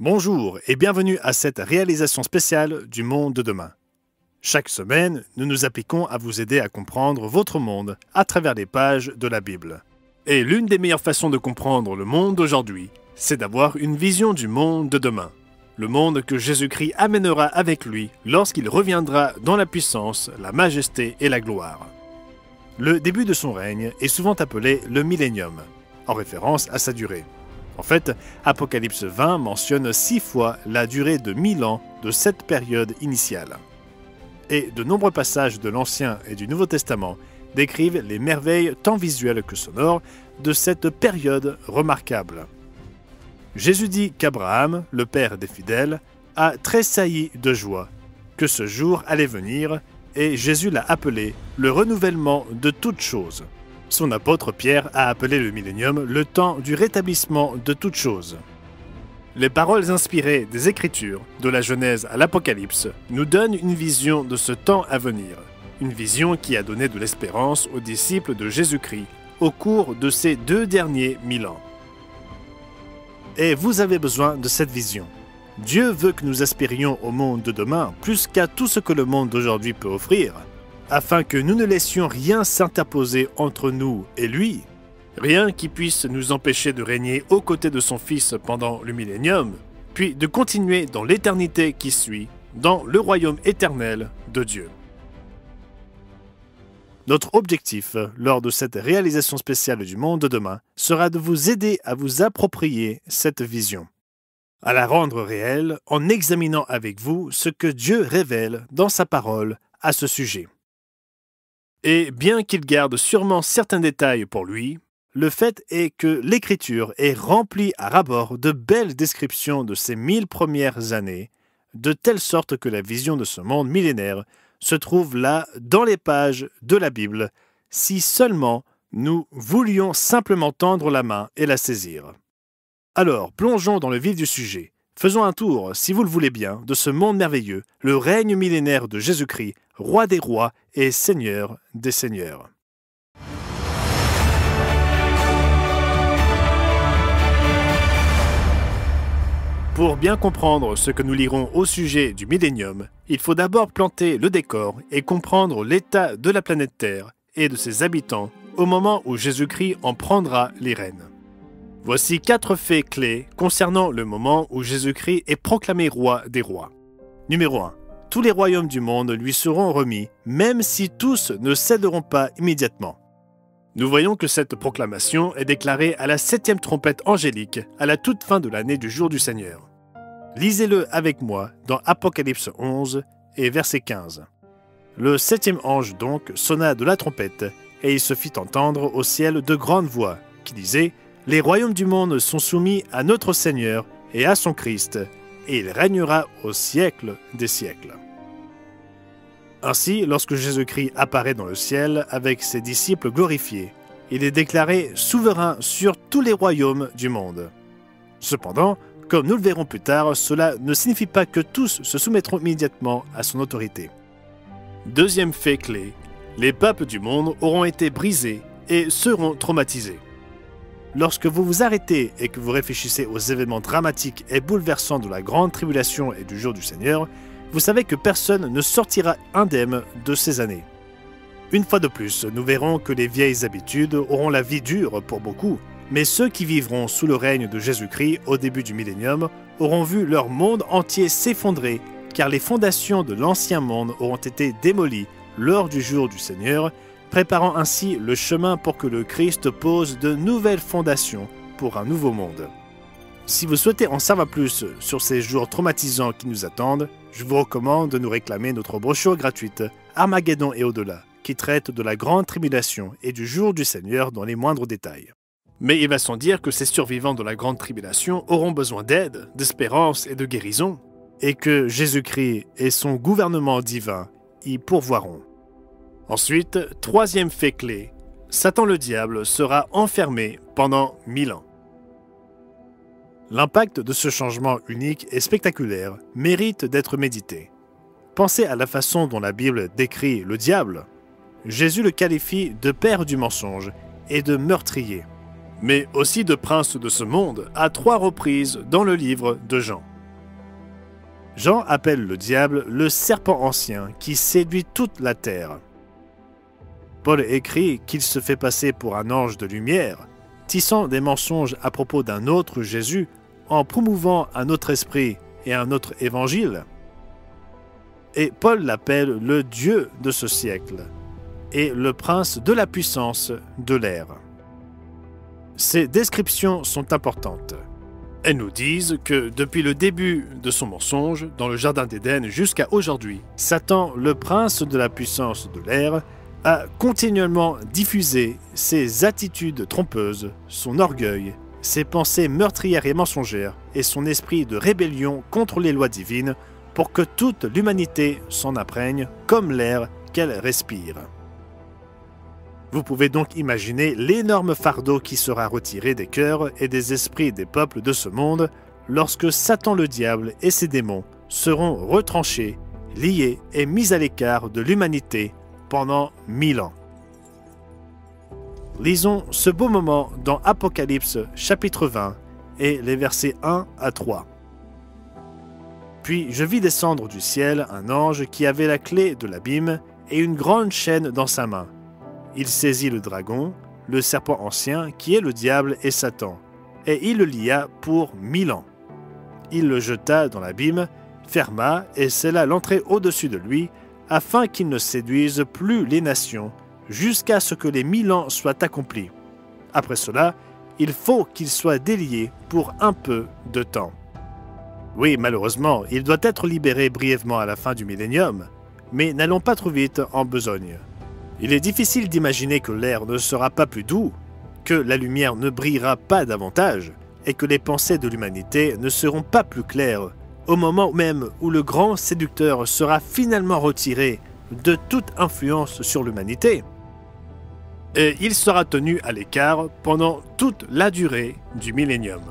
Bonjour et bienvenue à cette réalisation spéciale du monde de demain. Chaque semaine, nous nous appliquons à vous aider à comprendre votre monde à travers les pages de la Bible. Et l'une des meilleures façons de comprendre le monde d'aujourd'hui, c'est d'avoir une vision du monde de demain. Le monde que Jésus-Christ amènera avec lui lorsqu'il reviendra dans la puissance, la majesté et la gloire. Le début de son règne est souvent appelé le millénium, en référence à sa durée. En fait, Apocalypse 20 mentionne 6 fois la durée de 1000 ans de cette période initiale. Et de nombreux passages de l'Ancien et du Nouveau Testament décrivent les merveilles tant visuelles que sonores de cette période remarquable. Jésus dit qu'Abraham, le père des fidèles, a tressailli de joie, que ce jour allait venir, et Jésus l'a appelé le renouvellement de toutes choses. Son apôtre Pierre a appelé le millénium le temps du rétablissement de toutes choses. Les paroles inspirées des Écritures, de la Genèse à l'Apocalypse, nous donnent une vision de ce temps à venir, une vision qui a donné de l'espérance aux disciples de Jésus-Christ au cours de ces 2 derniers 1000 ans. Et vous avez besoin de cette vision. Dieu veut que nous aspirions au monde de demain plus qu'à tout ce que le monde d'aujourd'hui peut offrir, afin que nous ne laissions rien s'interposer entre nous et lui, rien qui puisse nous empêcher de régner aux côtés de son Fils pendant le millénium, puis de continuer dans l'éternité qui suit, dans le royaume éternel de Dieu. Notre objectif, lors de cette réalisation spéciale du monde de demain, sera de vous aider à vous approprier cette vision, à la rendre réelle en examinant avec vous ce que Dieu révèle dans sa parole à ce sujet. Et bien qu'il garde sûrement certains détails pour lui, le fait est que l'Écriture est remplie à ras-bord de belles descriptions de ces 1000 premières années, de telle sorte que la vision de ce monde millénaire se trouve là dans les pages de la Bible, si seulement nous voulions simplement tendre la main et la saisir. Alors, plongeons dans le vif du sujet. Faisons un tour, si vous le voulez bien, de ce monde merveilleux, le règne millénaire de Jésus-Christ, roi des rois et seigneur des seigneurs. Pour bien comprendre ce que nous lirons au sujet du millénium, il faut d'abord planter le décor et comprendre l'état de la planète Terre et de ses habitants au moment où Jésus-Christ en prendra les rênes. Voici 4 faits clés concernant le moment où Jésus-Christ est proclamé roi des rois. Numéro 1. Tous les royaumes du monde lui seront remis, même si tous ne céderont pas immédiatement. Nous voyons que cette proclamation est déclarée à la 7e trompette angélique, à la toute fin de l'année du jour du Seigneur. Lisez-le avec moi dans Apocalypse 11 et verset 15. Le 7e ange donc sonna de la trompette, et il se fit entendre au ciel de grandes voix, qui disaient « Les royaumes du monde sont soumis à notre Seigneur et à son Christ, et il régnera au siècle des siècles. » Ainsi, lorsque Jésus-Christ apparaît dans le ciel avec ses disciples glorifiés, il est déclaré souverain sur tous les royaumes du monde. Cependant, comme nous le verrons plus tard, cela ne signifie pas que tous se soumettront immédiatement à son autorité. Deuxième fait clé, les peuples du monde auront été brisés et seront traumatisés. Lorsque vous vous arrêtez et que vous réfléchissez aux événements dramatiques et bouleversants de la grande tribulation et du jour du Seigneur, vous savez que personne ne sortira indemne de ces années. Une fois de plus, nous verrons que les vieilles habitudes auront la vie dure pour beaucoup, mais ceux qui vivront sous le règne de Jésus-Christ au début du millénium auront vu leur monde entier s'effondrer, car les fondations de l'ancien monde auront été démolies lors du jour du Seigneur, préparant ainsi le chemin pour que le Christ pose de nouvelles fondations pour un nouveau monde. Si vous souhaitez en savoir plus sur ces jours traumatisants qui nous attendent, je vous recommande de nous réclamer notre brochure gratuite « Armageddon et au-delà » qui traite de la grande tribulation et du jour du Seigneur dans les moindres détails. Mais il va sans dire que ces survivants de la grande tribulation auront besoin d'aide, d'espérance et de guérison, et que Jésus-Christ et son gouvernement divin y pourvoiront. Ensuite, 3e fait clé, Satan le diable sera enfermé pendant 1000 ans. L'impact de ce changement unique et spectaculaire mérite d'être médité. Pensez à la façon dont la Bible décrit le diable. Jésus le qualifie de père du mensonge et de meurtrier, mais aussi de prince de ce monde à 3 reprises dans le livre de Jean. Jean appelle le diable le serpent ancien qui séduit toute la terre. Paul écrit qu'il se fait passer pour un ange de lumière, tissant des mensonges à propos d'un autre Jésus en promouvant un autre esprit et un autre évangile. Et Paul l'appelle le Dieu de ce siècle et le prince de la puissance de l'air. Ces descriptions sont importantes. Elles nous disent que depuis le début de son mensonge, dans le Jardin d'Éden jusqu'à aujourd'hui, Satan, le prince de la puissance de l'air, a continuellement diffusé ses attitudes trompeuses, son orgueil, ses pensées meurtrières et mensongères et son esprit de rébellion contre les lois divines pour que toute l'humanité s'en imprègne comme l'air qu'elle respire. Vous pouvez donc imaginer l'énorme fardeau qui sera retiré des cœurs et des esprits des peuples de ce monde lorsque Satan le diable et ses démons seront retranchés, liés et mis à l'écart de l'humanité pendant 1000 ans. Lisons ce beau moment dans Apocalypse chapitre 20 et les versets 1 à 3. Puis je vis descendre du ciel un ange qui avait la clé de l'abîme et une grande chaîne dans sa main. Il saisit le dragon, le serpent ancien, qui est le diable et Satan, et il le lia pour 1000 ans. Il le jeta dans l'abîme, ferma et scella l'entrée au-dessus de lui, afin qu'il ne séduise plus les nations, jusqu'à ce que les 1000 ans soient accomplis. Après cela, il faut qu'il soit délié pour un peu de temps. Oui, malheureusement, il doit être libéré brièvement à la fin du millénium, mais n'allons pas trop vite en besogne. Il est difficile d'imaginer que l'air ne sera pas plus doux, que la lumière ne brillera pas davantage, et que les pensées de l'humanité ne seront pas plus claires, au moment même où le grand séducteur sera finalement retiré de toute influence sur l'humanité. Et il sera tenu à l'écart pendant toute la durée du millénium.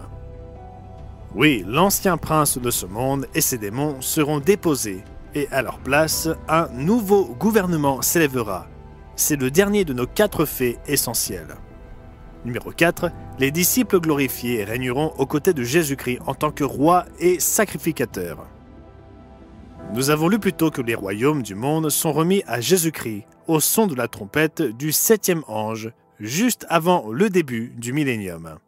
Oui, l'ancien prince de ce monde et ses démons seront déposés, et à leur place, un nouveau gouvernement s'élèvera. C'est le dernier de nos 4 faits essentiels. Numéro 4. Les disciples glorifiés régneront aux côtés de Jésus-Christ en tant que roi et sacrificateur. Nous avons lu plus tôt que les royaumes du monde sont remis à Jésus-Christ au son de la trompette du 7e ange, juste avant le début du millénium.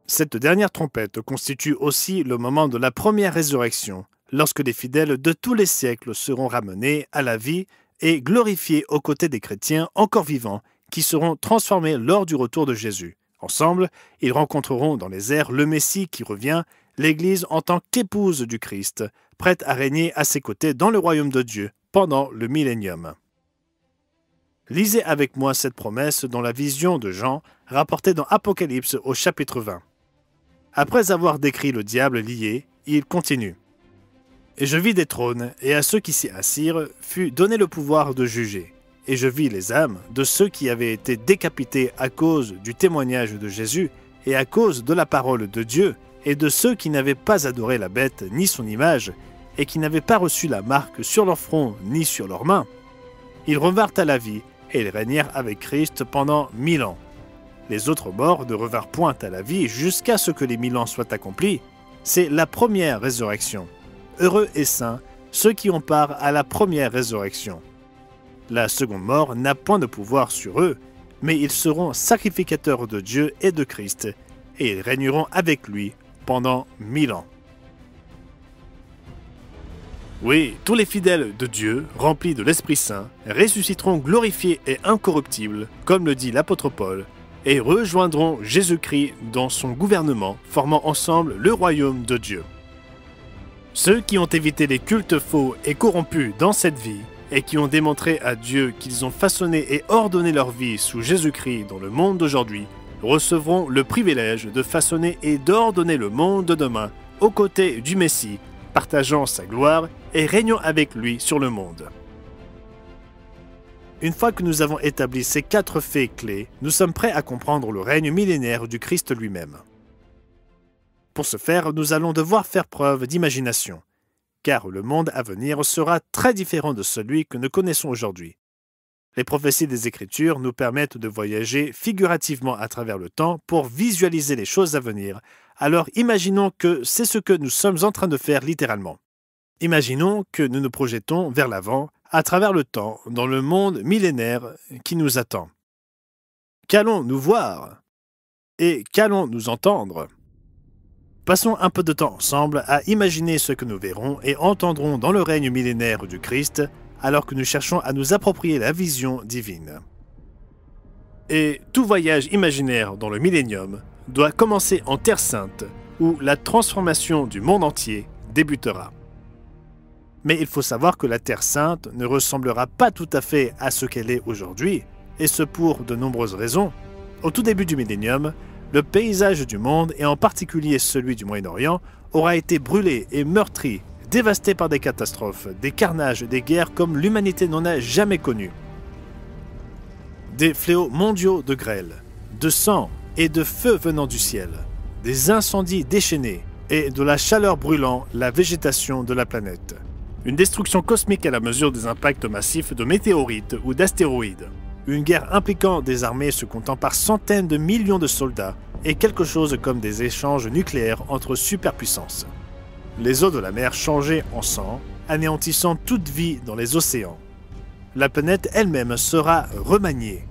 Cette dernière trompette constitue aussi le moment de la première résurrection, lorsque les fidèles de tous les siècles seront ramenés à la vie et glorifiés aux côtés des chrétiens encore vivants qui seront transformés lors du retour de Jésus. Ensemble, ils rencontreront dans les airs le Messie qui revient, l'Église en tant qu'épouse du Christ, prête à régner à ses côtés dans le royaume de Dieu pendant le millénium. Lisez avec moi cette promesse dans la vision de Jean, rapportée dans Apocalypse au chapitre 20. Après avoir décrit le diable lié, il continue. Et je vis des trônes, et à ceux qui s'y assirent fut donné le pouvoir de juger. Et je vis les âmes de ceux qui avaient été décapités à cause du témoignage de Jésus et à cause de la parole de Dieu, et de ceux qui n'avaient pas adoré la bête ni son image, et qui n'avaient pas reçu la marque sur leur front ni sur leurs mains. Ils revinrent à la vie, et ils régnèrent avec Christ pendant 1000 ans. Les autres morts ne revinrent point à la vie jusqu'à ce que les 1000 ans soient accomplis. C'est la première résurrection. Heureux et saints ceux qui ont part à la première résurrection. La seconde mort n'a point de pouvoir sur eux, mais ils seront sacrificateurs de Dieu et de Christ, et ils régneront avec lui pendant 1000 ans. Oui, tous les fidèles de Dieu, remplis de l'Esprit Saint, ressusciteront glorifiés et incorruptibles, comme le dit l'apôtre Paul, et rejoindront Jésus-Christ dans son gouvernement, formant ensemble le royaume de Dieu. Ceux qui ont évité les cultes faux et corrompus dans cette vie, et qui ont démontré à Dieu qu'ils ont façonné et ordonné leur vie sous Jésus-Christ dans le monde d'aujourd'hui, recevront le privilège de façonner et d'ordonner le monde de demain aux côtés du Messie, partageant sa gloire et régnant avec lui sur le monde. Une fois que nous avons établi ces 4 faits clés, nous sommes prêts à comprendre le règne millénaire du Christ lui-même. Pour ce faire, nous allons devoir faire preuve d'imagination, car le monde à venir sera très différent de celui que nous connaissons aujourd'hui. Les prophéties des Écritures nous permettent de voyager figurativement à travers le temps pour visualiser les choses à venir, alors imaginons que c'est ce que nous sommes en train de faire littéralement. Imaginons que nous nous projetons vers l'avant, à travers le temps, dans le monde millénaire qui nous attend. Qu'allons-nous voir? Et qu'allons-nous entendre? Passons un peu de temps ensemble à imaginer ce que nous verrons et entendrons dans le règne millénaire du Christ, alors que nous cherchons à nous approprier la vision divine. Et tout voyage imaginaire dans le millénium doit commencer en Terre Sainte, où la transformation du monde entier débutera. Mais il faut savoir que la Terre Sainte ne ressemblera pas tout à fait à ce qu'elle est aujourd'hui, et ce pour de nombreuses raisons. Au tout début du millénium, le paysage du monde, et en particulier celui du Moyen-Orient, aura été brûlé et meurtri, dévasté par des catastrophes, des carnages, des guerres comme l'humanité n'en a jamais connu. Des fléaux mondiaux de grêle, de sang et de feu venant du ciel, des incendies déchaînés et de la chaleur brûlant la végétation de la planète. Une destruction cosmique à la mesure des impacts massifs de météorites ou d'astéroïdes. Une guerre impliquant des armées se comptant par centaines de millions de soldats et quelque chose comme des échanges nucléaires entre superpuissances. Les eaux de la mer changées en sang, anéantissant toute vie dans les océans. La planète elle-même sera remaniée.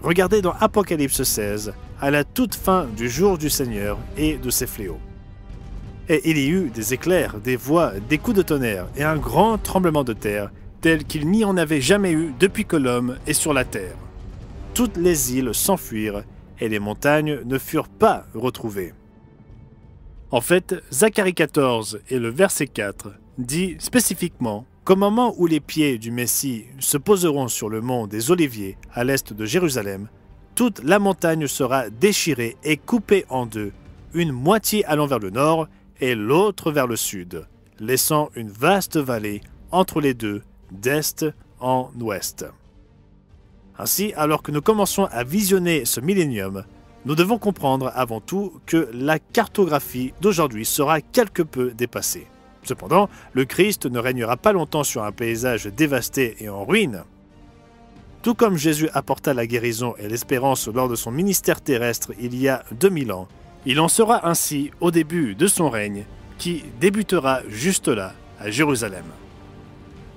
Regardez dans Apocalypse 16, à la toute fin du jour du Seigneur et de ses fléaux. Et il y eut des éclairs, des voix, des coups de tonnerre et un grand tremblement de terre, tel qu'il n'y en avait jamais eu depuis que l'homme est sur la terre. Toutes les îles s'enfuirent et les montagnes ne furent pas retrouvées. En fait, Zacharie 14 et le verset 4 dit spécifiquement qu'au moment où les pieds du Messie se poseront sur le mont des Oliviers à l'est de Jérusalem, toute la montagne sera déchirée et coupée en deux, une moitié allant vers le nord et l'autre vers le sud, laissant une vaste vallée entre les deux, d'est en ouest. Ainsi, alors que nous commençons à visionner ce millénium, nous devons comprendre avant tout que la cartographie d'aujourd'hui sera quelque peu dépassée. Cependant, le Christ ne régnera pas longtemps sur un paysage dévasté et en ruine. Tout comme Jésus apporta la guérison et l'espérance lors de son ministère terrestre il y a 2000 ans, il en sera ainsi au début de son règne, qui débutera juste là, à Jérusalem.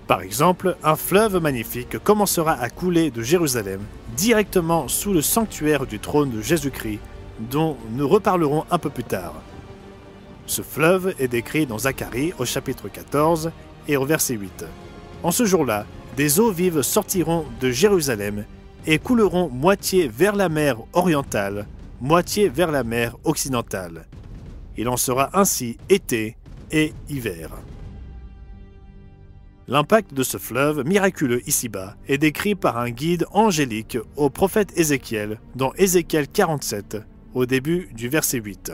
Par exemple, un fleuve magnifique commencera à couler de Jérusalem directement sous le sanctuaire du trône de Jésus-Christ, dont nous reparlerons un peu plus tard. Ce fleuve est décrit dans Zacharie au chapitre 14 et au verset 8. En ce jour-là, des eaux vives sortiront de Jérusalem et couleront moitié vers la mer orientale, moitié vers la mer occidentale. Il en sera ainsi été et hiver. L'impact de ce fleuve miraculeux ici-bas est décrit par un guide angélique au prophète Ézéchiel dans Ézéchiel 47, au début du verset 8.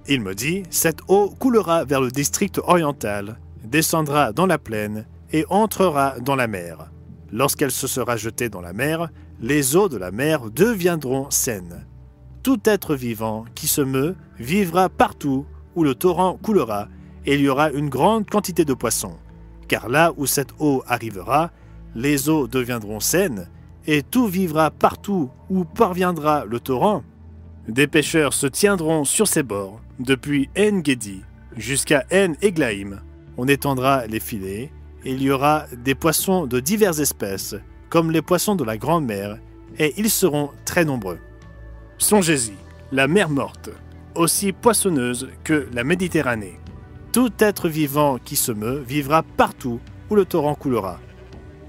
Il me dit, « Cette eau coulera vers le district oriental, descendra dans la plaine et entrera dans la mer. Lorsqu'elle se sera jetée dans la mer, les eaux de la mer deviendront saines. Tout être vivant qui se meut vivra partout où le torrent coulera, et il y aura une grande quantité de poissons. Car là où cette eau arrivera, les eaux deviendront saines, et tout vivra partout où parviendra le torrent. Des pêcheurs se tiendront sur ses bords, depuis En-Gedi jusqu'à En-Eglaïm. On étendra les filets, et il y aura des poissons de diverses espèces, comme les poissons de la grande mer, et ils seront très nombreux. Songez-y, la mer morte, aussi poissonneuse que la Méditerranée. Tout être vivant qui se meut vivra partout où le torrent coulera.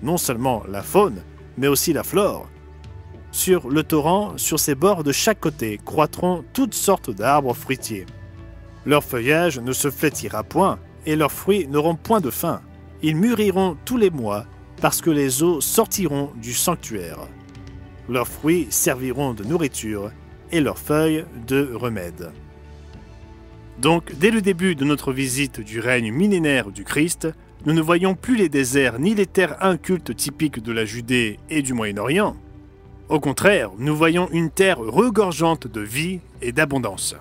Non seulement la faune, mais aussi la flore. Sur le torrent, sur ses bords de chaque côté, croîtront toutes sortes d'arbres fruitiers. Leur feuillage ne se flétira point, et leurs fruits n'auront point de fin. Ils mûriront tous les mois, parce que les eaux sortiront du sanctuaire. Leurs fruits serviront de nourriture, et leurs feuilles de remède. Donc, dès le début de notre visite du règne millénaire du Christ, nous ne voyons plus les déserts ni les terres incultes typiques de la Judée et du Moyen-Orient. Au contraire, nous voyons une terre regorgeante de vie et d'abondance.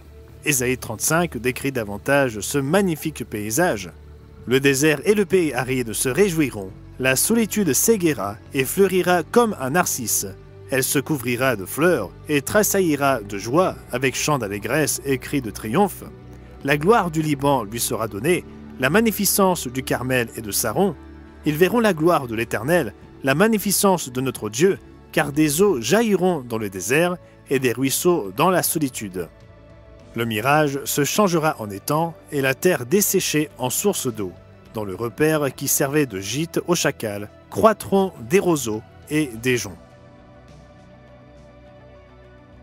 Ésaïe 35 décrit davantage ce magnifique paysage. Le désert et le pays aride se réjouiront, la solitude s'éguera et fleurira comme un narcisse. Elle se couvrira de fleurs et tressaillira de joie avec chants d'allégresse et cris de triomphe. La gloire du Liban lui sera donnée, la magnificence du Carmel et de Saron. Ils verront la gloire de l'Éternel, la magnificence de notre Dieu, car des eaux jailliront dans le désert et des ruisseaux dans la solitude. Le mirage se changera en étang et la terre desséchée en source d'eau. Dans le repère qui servait de gîte aux chacals, croîtront des roseaux et des joncs.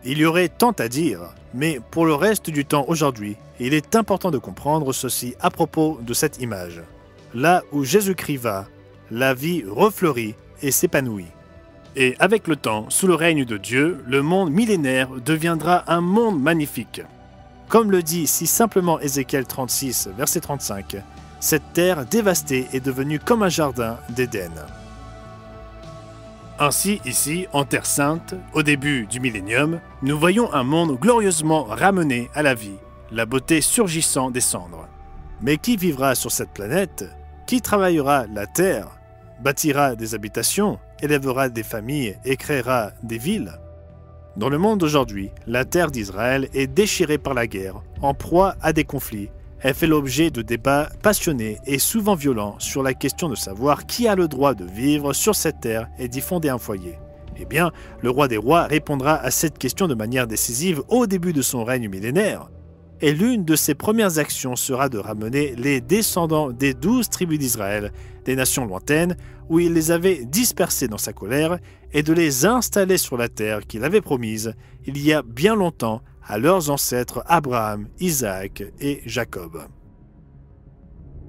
Il y aurait tant à dire, mais pour le reste du temps aujourd'hui, il est important de comprendre ceci à propos de cette image. Là où Jésus-Christ va, la vie refleurit et s'épanouit. Et avec le temps, sous le règne de Dieu, le monde millénaire deviendra un monde magnifique. Comme le dit si simplement Ézéchiel 36, verset 35, cette terre dévastée est devenue comme un jardin d'Éden. Ainsi, ici, en Terre Sainte, au début du millénium, nous voyons un monde glorieusement ramené à la vie, la beauté surgissant des cendres. Mais qui vivra sur cette planète? Qui travaillera la terre, bâtira des habitations, élèvera des familles et créera des villes? Dans le monde d'aujourd'hui, la terre d'Israël est déchirée par la guerre, en proie à des conflits. Elle fait l'objet de débats passionnés et souvent violents sur la question de savoir qui a le droit de vivre sur cette terre et d'y fonder un foyer. Eh bien, le roi des rois répondra à cette question de manière décisive au début de son règne millénaire. Et l'une de ses premières actions sera de ramener les descendants des 12 tribus d'Israël, des nations lointaines, où il les avait dispersés dans sa colère, et de les installer sur la terre qu'il avait promise, il y a bien longtemps, à leurs ancêtres Abraham, Isaac et Jacob.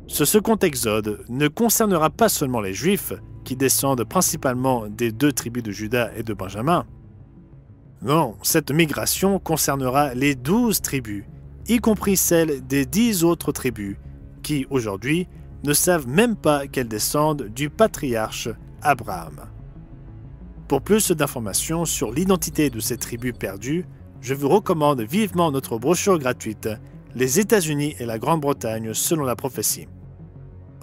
Ce second exode ne concernera pas seulement les Juifs, qui descendent principalement des 2 tribus de Juda et de Benjamin. Non, cette migration concernera les 12 tribus, y compris celles des 10 autres tribus, qui, aujourd'hui, ne savent même pas qu'elles descendent du patriarche Abraham. Pour plus d'informations sur l'identité de ces tribus perdues, je vous recommande vivement notre brochure gratuite « Les États-Unis et la Grande-Bretagne selon la prophétie ».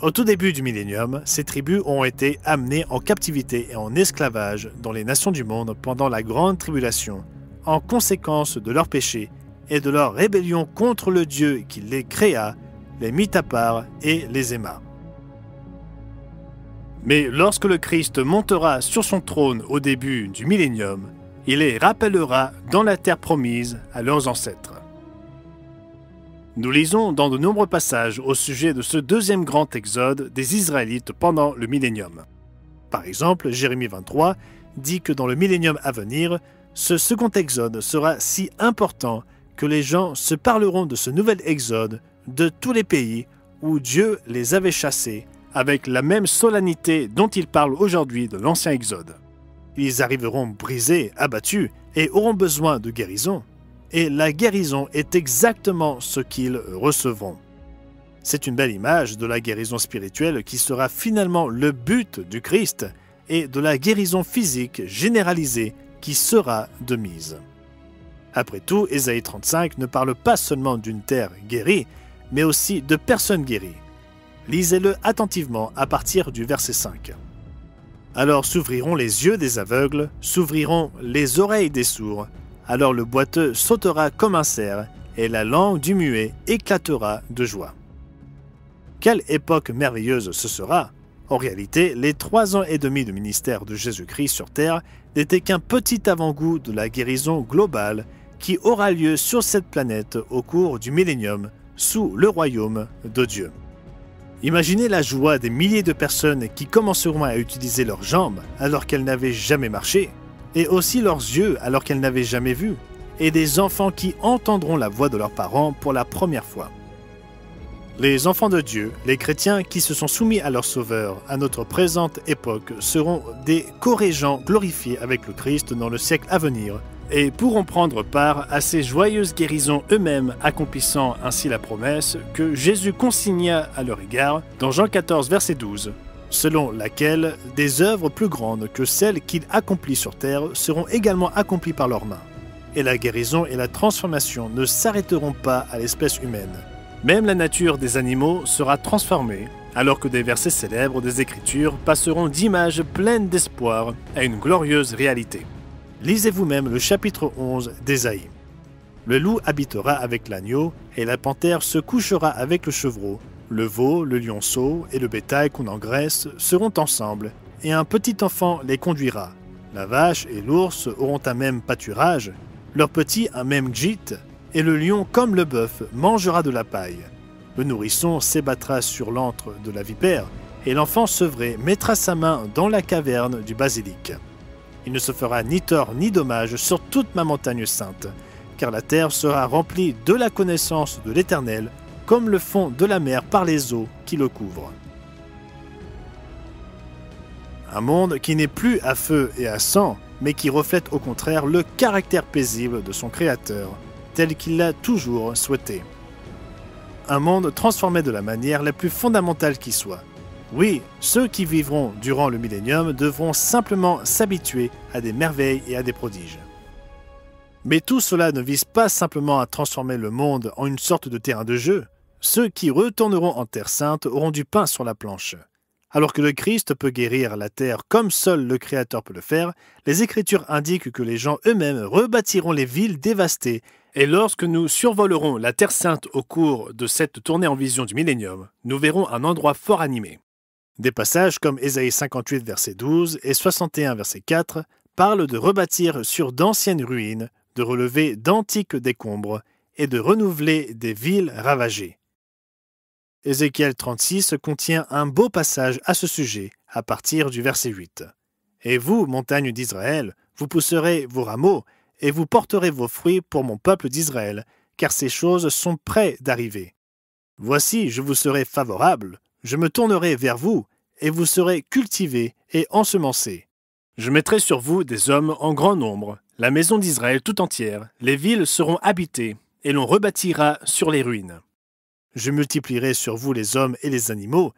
Au tout début du millénium, ces tribus ont été amenées en captivité et en esclavage dans les nations du monde pendant la Grande Tribulation, en conséquence de leurs péchés et de leur rébellion contre le Dieu qui les créa, les mit à part et les aima. Mais lorsque le Christ montera sur son trône au début du millénium, il les rappellera dans la terre promise à leurs ancêtres. Nous lisons dans de nombreux passages au sujet de ce deuxième grand exode des Israélites pendant le millénium. Par exemple, Jérémie 23 dit que dans le millénium à venir, ce second exode sera si important que les gens se parleront de ce nouvel exode de tous les pays où Dieu les avait chassés avec la même solennité dont ils parlent aujourd'hui de l'ancien exode. Ils arriveront brisés, abattus et auront besoin de guérison. Et la guérison est exactement ce qu'ils recevront. C'est une belle image de la guérison spirituelle qui sera finalement le but du Christ et de la guérison physique généralisée qui sera de mise. Après tout, Ésaïe 35 ne parle pas seulement d'une terre guérie, mais aussi de personnes guéries. Lisez-le attentivement à partir du verset 5. Alors s'ouvriront les yeux des aveugles, s'ouvriront les oreilles des sourds, alors le boiteux sautera comme un cerf, et la langue du muet éclatera de joie. Quelle époque merveilleuse ce sera! En réalité, les 3 ans et demi de ministère de Jésus-Christ sur terre n'étaient qu'un petit avant-goût de la guérison globale qui aura lieu sur cette planète au cours du millénium, sous le royaume de Dieu. Imaginez la joie des milliers de personnes qui commenceront à utiliser leurs jambes alors qu'elles n'avaient jamais marché, et aussi leurs yeux alors qu'elles n'avaient jamais vu, et des enfants qui entendront la voix de leurs parents pour la première fois. Les enfants de Dieu, les chrétiens qui se sont soumis à leur Sauveur à notre présente époque seront des co-régents glorifiés avec le Christ dans le siècle à venir et pourront prendre part à ces joyeuses guérisons eux-mêmes, accomplissant ainsi la promesse que Jésus consigna à leur égard dans Jean 14, verset 12, selon laquelle des œuvres plus grandes que celles qu'il accomplit sur terre seront également accomplies par leurs mains. Et la guérison et la transformation ne s'arrêteront pas à l'espèce humaine. Même la nature des animaux sera transformée, alors que des versets célèbres des Écritures passeront d'images pleines d'espoir à une glorieuse réalité. Lisez vous-même le chapitre 11 d'Ésaïe. Le loup habitera avec l'agneau, et la panthère se couchera avec le chevreau, Le veau, le lionceau et le bétail qu'on engraisse seront ensemble, et un petit enfant les conduira. La vache et l'ours auront un même pâturage, leur petit un même gîte, et le lion comme le bœuf mangera de la paille. Le nourrisson s'ébattra sur l'antre de la vipère, et l'enfant sevré mettra sa main dans la caverne du basilic. Il ne se fera ni tort ni dommage sur toute ma montagne sainte, car la terre sera remplie de la connaissance de l'Éternel, comme le fond de la mer par les eaux qui le couvrent. Un monde qui n'est plus à feu et à sang, mais qui reflète au contraire le caractère paisible de son Créateur, tel qu'il l'a toujours souhaité. Un monde transformé de la manière la plus fondamentale qui soit. Oui, ceux qui vivront durant le millénium devront simplement s'habituer à des merveilles et à des prodiges. Mais tout cela ne vise pas simplement à transformer le monde en une sorte de terrain de jeu. Ceux qui retourneront en Terre Sainte auront du pain sur la planche. Alors que le Christ peut guérir la terre comme seul le Créateur peut le faire, les Écritures indiquent que les gens eux-mêmes rebâtiront les villes dévastées. Et lorsque nous survolerons la Terre Sainte au cours de cette tournée en vision du millénium, nous verrons un endroit fort animé. Des passages comme Ésaïe 58, verset 12 et 61, verset 4 parlent de rebâtir sur d'anciennes ruines, de relever d'antiques décombres et de renouveler des villes ravagées. Ézéchiel 36 contient un beau passage à ce sujet, à partir du verset 8. « Et vous, montagnes d'Israël, vous pousserez vos rameaux, et vous porterez vos fruits pour mon peuple d'Israël, car ces choses sont près d'arriver. Voici, je vous serai favorable, je me tournerai vers vous, et vous serez cultivés et ensemencés. Je mettrai sur vous des hommes en grand nombre, la maison d'Israël tout entière, les villes seront habitées, et l'on rebâtira sur les ruines. Je multiplierai sur vous les hommes et les animaux,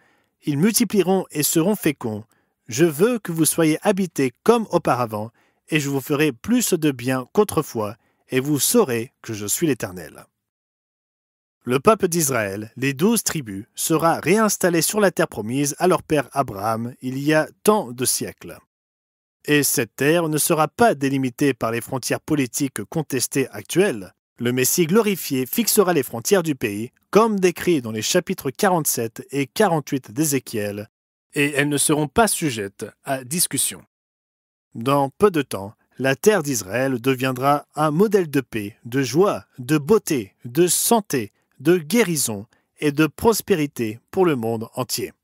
ils multiplieront et seront féconds. Je veux que vous soyez habités comme auparavant, et je vous ferai plus de bien qu'autrefois, et vous saurez que je suis l'Éternel. » Le peuple d'Israël, les 12 tribus, sera réinstallé sur la terre promise à leur père Abraham il y a tant de siècles. Et cette terre ne sera pas délimitée par les frontières politiques contestées actuelles. Le Messie glorifié fixera les frontières du pays, comme décrit dans les chapitres 47 et 48 d'Ézéchiel, et elles ne seront pas sujettes à discussion. Dans peu de temps, la terre d'Israël deviendra un modèle de paix, de joie, de beauté, de santé, de guérison et de prospérité pour le monde entier.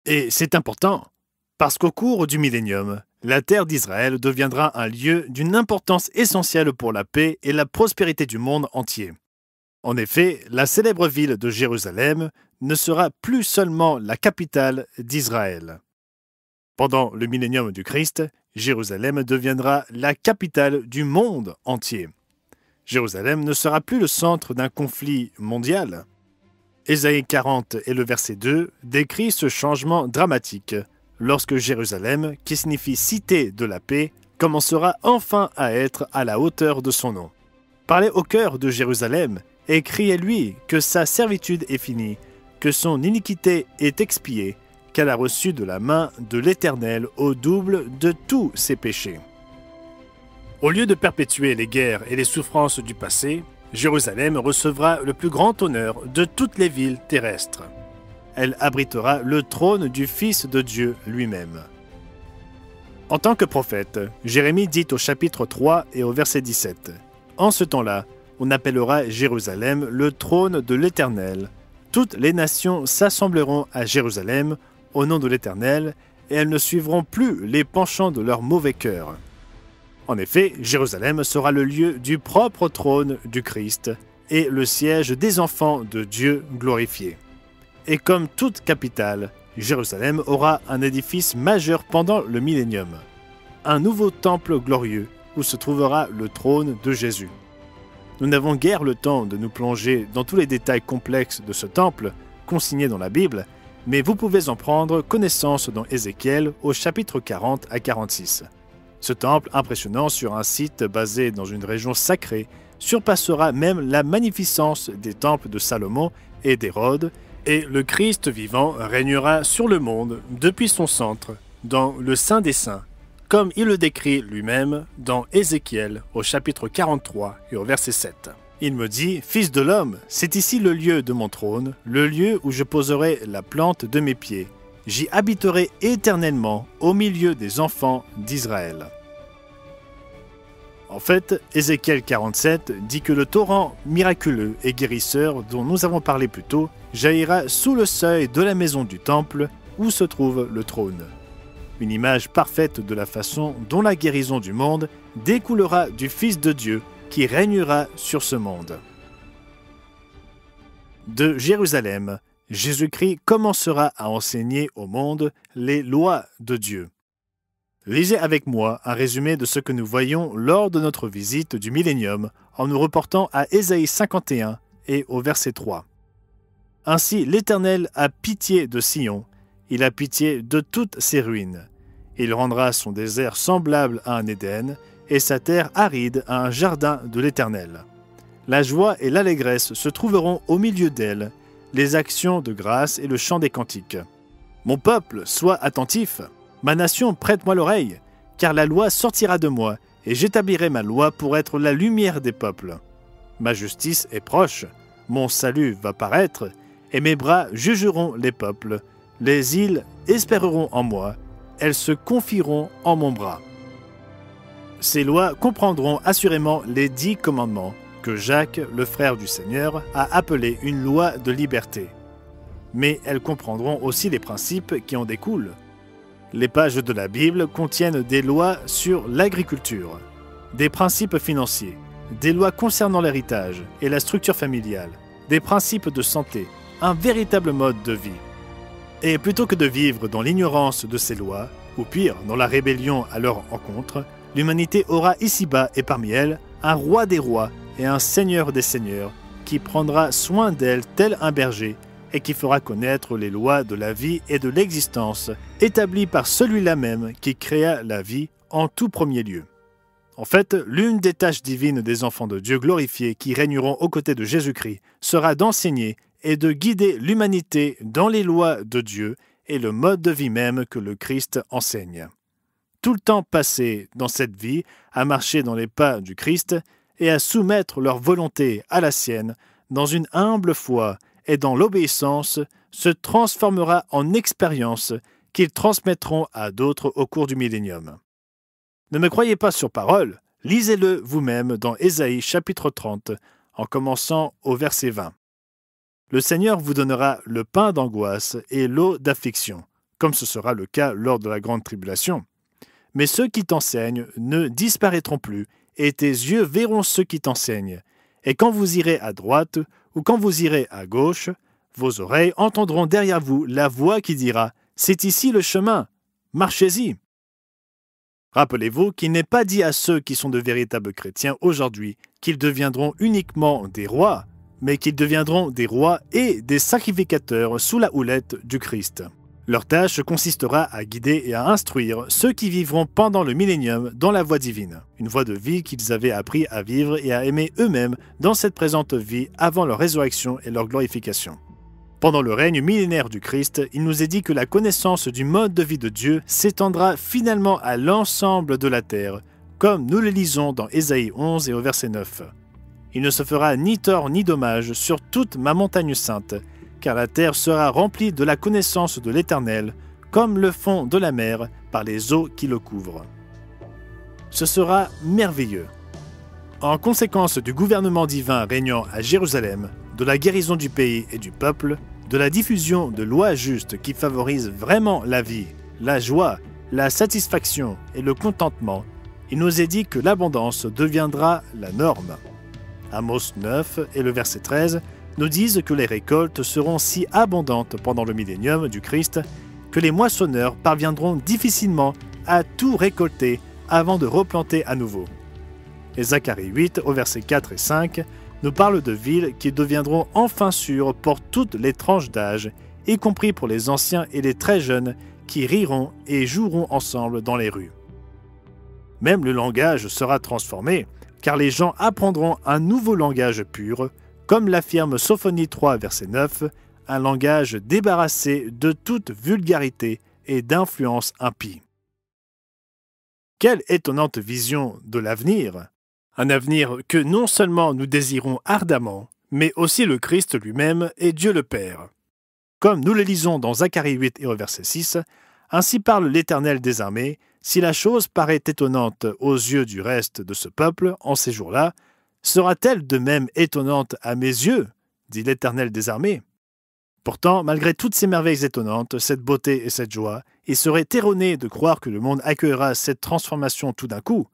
Et c'est important, parce qu'au cours du millénium, la terre d'Israël deviendra un lieu d'une importance essentielle pour la paix et la prospérité du monde entier. En effet, la célèbre ville de Jérusalem ne sera plus seulement la capitale d'Israël. Pendant le millénium du Christ, Jérusalem deviendra la capitale du monde entier. Jérusalem ne sera plus le centre d'un conflit mondial. Ésaïe 40 et le verset 2 décrit ce changement dramatique lorsque Jérusalem, qui signifie cité de la paix, commencera enfin à être à la hauteur de son nom. Parlez au cœur de Jérusalem et criez-lui que sa servitude est finie, que son iniquité est expiée, qu'elle a reçu de la main de l'Éternel au double de tous ses péchés. Au lieu de perpétuer les guerres et les souffrances du passé, Jérusalem recevra le plus grand honneur de toutes les villes terrestres. Elle abritera le trône du Fils de Dieu lui-même. En tant que prophète, Jérémie dit au chapitre 3 et au verset 17 « En ce temps-là, on appellera Jérusalem le trône de l'Éternel. Toutes les nations s'assembleront à Jérusalem au nom de l'Éternel, et elles ne suivront plus les penchants de leur mauvais cœur. » En effet, Jérusalem sera le lieu du propre trône du Christ et le siège des enfants de Dieu glorifiés. Et comme toute capitale, Jérusalem aura un édifice majeur pendant le millénium, un nouveau temple glorieux où se trouvera le trône de Jésus. Nous n'avons guère le temps de nous plonger dans tous les détails complexes de ce temple, consigné dans la Bible, mais vous pouvez en prendre connaissance dans Ézéchiel au chapitre 40 à 46. Ce temple impressionnant sur un site basé dans une région sacrée surpassera même la magnificence des temples de Salomon et d'Hérode, et le Christ vivant régnera sur le monde depuis son centre, dans le Saint des Saints, comme il le décrit lui-même dans Ézéchiel au chapitre 43 et au verset 7. Il me dit, « Fils de l'homme, c'est ici le lieu de mon trône, le lieu où je poserai la plante de mes pieds. J'y habiterai éternellement au milieu des enfants d'Israël. » En fait, Ézéchiel 47 dit que le torrent miraculeux et guérisseur dont nous avons parlé plus tôt jaillira sous le seuil de la maison du temple où se trouve le trône. Une image parfaite de la façon dont la guérison du monde découlera du Fils de Dieu qui régnera sur ce monde. De Jérusalem, Jésus-Christ commencera à enseigner au monde les lois de Dieu. Lisez avec moi un résumé de ce que nous voyons lors de notre visite du millénium en nous reportant à Ésaïe 51 et au verset 3. « Ainsi l'Éternel a pitié de Sion, il a pitié de toutes ses ruines. Il rendra son désert semblable à un Éden et sa terre aride à un jardin de l'Éternel. La joie et l'allégresse se trouveront au milieu d'elle, les actions de grâce et le chant des cantiques. Mon peuple, sois attentif. Ma nation, prête-moi l'oreille, car la loi sortira de moi, et j'établirai ma loi pour être la lumière des peuples. Ma justice est proche, mon salut va paraître, et mes bras jugeront les peuples. Les îles espéreront en moi, elles se confieront en mon bras. » Ces lois comprendront assurément les 10 commandements que Jacques, le frère du Seigneur, a appelés une loi de liberté. Mais elles comprendront aussi les principes qui en découlent. Les pages de la Bible contiennent des lois sur l'agriculture, des principes financiers, des lois concernant l'héritage et la structure familiale, des principes de santé, un véritable mode de vie. Et plutôt que de vivre dans l'ignorance de ces lois, ou pire, dans la rébellion à leur encontre, l'humanité aura ici-bas et parmi elles un roi des rois et un seigneur des seigneurs qui prendra soin d'elle tel un berger et qui fera connaître les lois de la vie et de l'existence, établies par celui-là même qui créa la vie en tout premier lieu. En fait, l'une des tâches divines des enfants de Dieu glorifiés qui régneront aux côtés de Jésus-Christ sera d'enseigner et de guider l'humanité dans les lois de Dieu et le mode de vie même que le Christ enseigne. Tout le temps passé dans cette vie à marcher dans les pas du Christ et à soumettre leur volonté à la sienne dans une humble foi et dans l'obéissance se transformera en expérience qu'ils transmettront à d'autres au cours du millénium. Ne me croyez pas sur parole, lisez-le vous-même dans Ésaïe chapitre 30, en commençant au verset 20. Le Seigneur vous donnera le pain d'angoisse et l'eau d'affliction, comme ce sera le cas lors de la grande tribulation. Mais ceux qui t'enseignent ne disparaîtront plus, et tes yeux verront ceux qui t'enseignent. Et quand vous irez à droite ou quand vous irez à gauche, vos oreilles entendront derrière vous la voix qui dira « C'est ici le chemin, marchez-y ». Rappelez-vous qu'il n'est pas dit à ceux qui sont de véritables chrétiens aujourd'hui qu'ils deviendront uniquement des rois, mais qu'ils deviendront des rois et des sacrificateurs sous la houlette du Christ. Leur tâche consistera à guider et à instruire ceux qui vivront pendant le millénium dans la voie divine, une voie de vie qu'ils avaient appris à vivre et à aimer eux-mêmes dans cette présente vie avant leur résurrection et leur glorification. Pendant le règne millénaire du Christ, il nous est dit que la connaissance du mode de vie de Dieu s'étendra finalement à l'ensemble de la terre, comme nous le lisons dans Ésaïe 11 et au verset 9. Il ne se fera ni tort ni dommage sur toute ma montagne sainte, car la terre sera remplie de la connaissance de l'Éternel, comme le fond de la mer par les eaux qui le couvrent. Ce sera merveilleux. En conséquence du gouvernement divin régnant à Jérusalem, de la guérison du pays et du peuple, de la diffusion de lois justes qui favorisent vraiment la vie, la joie, la satisfaction et le contentement, il nous est dit que l'abondance deviendra la norme. Amos 9 et le verset 13 nous disent que les récoltes seront si abondantes pendant le millénium du Christ que les moissonneurs parviendront difficilement à tout récolter avant de replanter à nouveau. Et Zacharie 8 au verset 4 et 5 nous parle de villes qui deviendront enfin sûres pour toutes les tranches d'âge, y compris pour les anciens et les très jeunes qui riront et joueront ensemble dans les rues. Même le langage sera transformé, car les gens apprendront un nouveau langage pur, comme l'affirme Sophonie 3, verset 9, un langage débarrassé de toute vulgarité et d'influence impie. Quelle étonnante vision de l'avenir! Un avenir que non seulement nous désirons ardemment, mais aussi le Christ lui-même et Dieu le Père. Comme nous le lisons dans Zacharie 8 et au verset 6, « Ainsi parle l'Éternel des armées, si la chose paraît étonnante aux yeux du reste de ce peuple en ces jours-là, sera-t-elle de même étonnante à mes yeux, dit l'Éternel des armées. Pourtant, malgré toutes ces merveilles étonnantes, cette beauté et cette joie, il serait erroné de croire que le monde accueillera cette transformation tout d'un coup.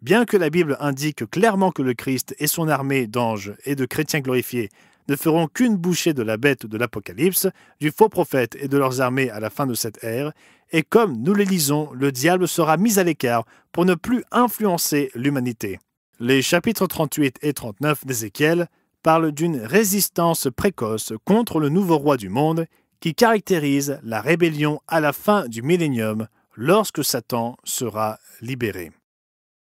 Bien que la Bible indique clairement que le Christ et son armée d'anges et de chrétiens glorifiés ne feront qu'une bouchée de la bête de l'Apocalypse, du faux prophète et de leurs armées à la fin de cette ère, et comme nous le lisons, le diable sera mis à l'écart pour ne plus influencer l'humanité. Les chapitres 38 et 39 d'Ézéchiel parlent d'une résistance précoce contre le nouveau roi du monde qui caractérise la rébellion à la fin du millénium lorsque Satan sera libéré.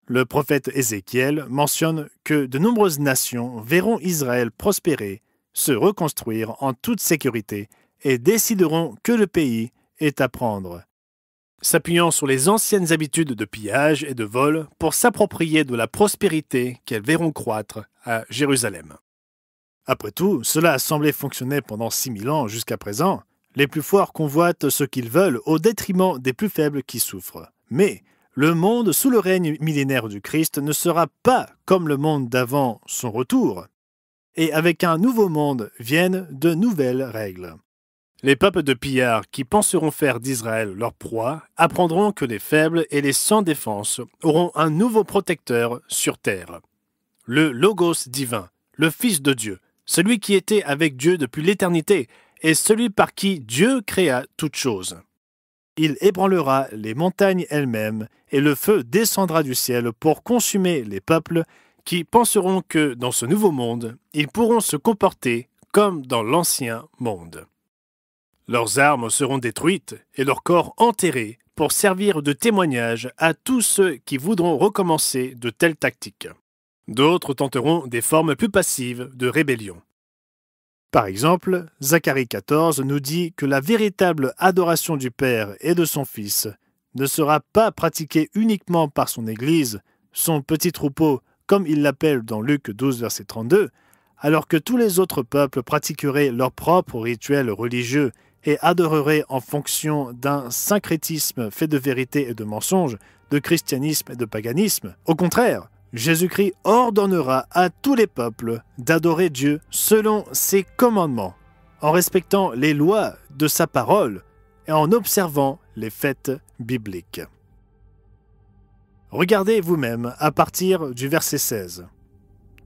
Le prophète Ézéchiel mentionne que de nombreuses nations verront Israël prospérer, se reconstruire en toute sécurité et décideront que le pays est à prendre, s'appuyant sur les anciennes habitudes de pillage et de vol pour s'approprier de la prospérité qu'elles verront croître à Jérusalem. Après tout, cela a semblé fonctionner pendant 6000 ans jusqu'à présent. Les plus forts convoitent ce qu'ils veulent au détriment des plus faibles qui souffrent. Mais le monde sous le règne millénaire du Christ ne sera pas comme le monde d'avant son retour. Et avec un nouveau monde viennent de nouvelles règles. Les peuples de pillards qui penseront faire d'Israël leur proie apprendront que les faibles et les sans défense auront un nouveau protecteur sur terre. Le Logos divin, le Fils de Dieu, celui qui était avec Dieu depuis l'éternité et celui par qui Dieu créa toutes choses. Il ébranlera les montagnes elles-mêmes et le feu descendra du ciel pour consumer les peuples qui penseront que dans ce nouveau monde, ils pourront se comporter comme dans l'ancien monde. Leurs armes seront détruites et leurs corps enterrés pour servir de témoignage à tous ceux qui voudront recommencer de telles tactiques. D'autres tenteront des formes plus passives de rébellion. Par exemple, Zacharie 14 nous dit que la véritable adoration du Père et de son Fils ne sera pas pratiquée uniquement par son Église, son petit troupeau, comme il l'appelle dans Luc 12, verset 32, alors que tous les autres peuples pratiqueraient leurs propres rituels religieux et adoreraient en fonction d'un syncrétisme fait de vérité et de mensonge, de christianisme et de paganisme. Au contraire, Jésus-Christ ordonnera à tous les peuples d'adorer Dieu selon ses commandements, en respectant les lois de sa parole et en observant les fêtes bibliques. Regardez vous-même à partir du verset 16.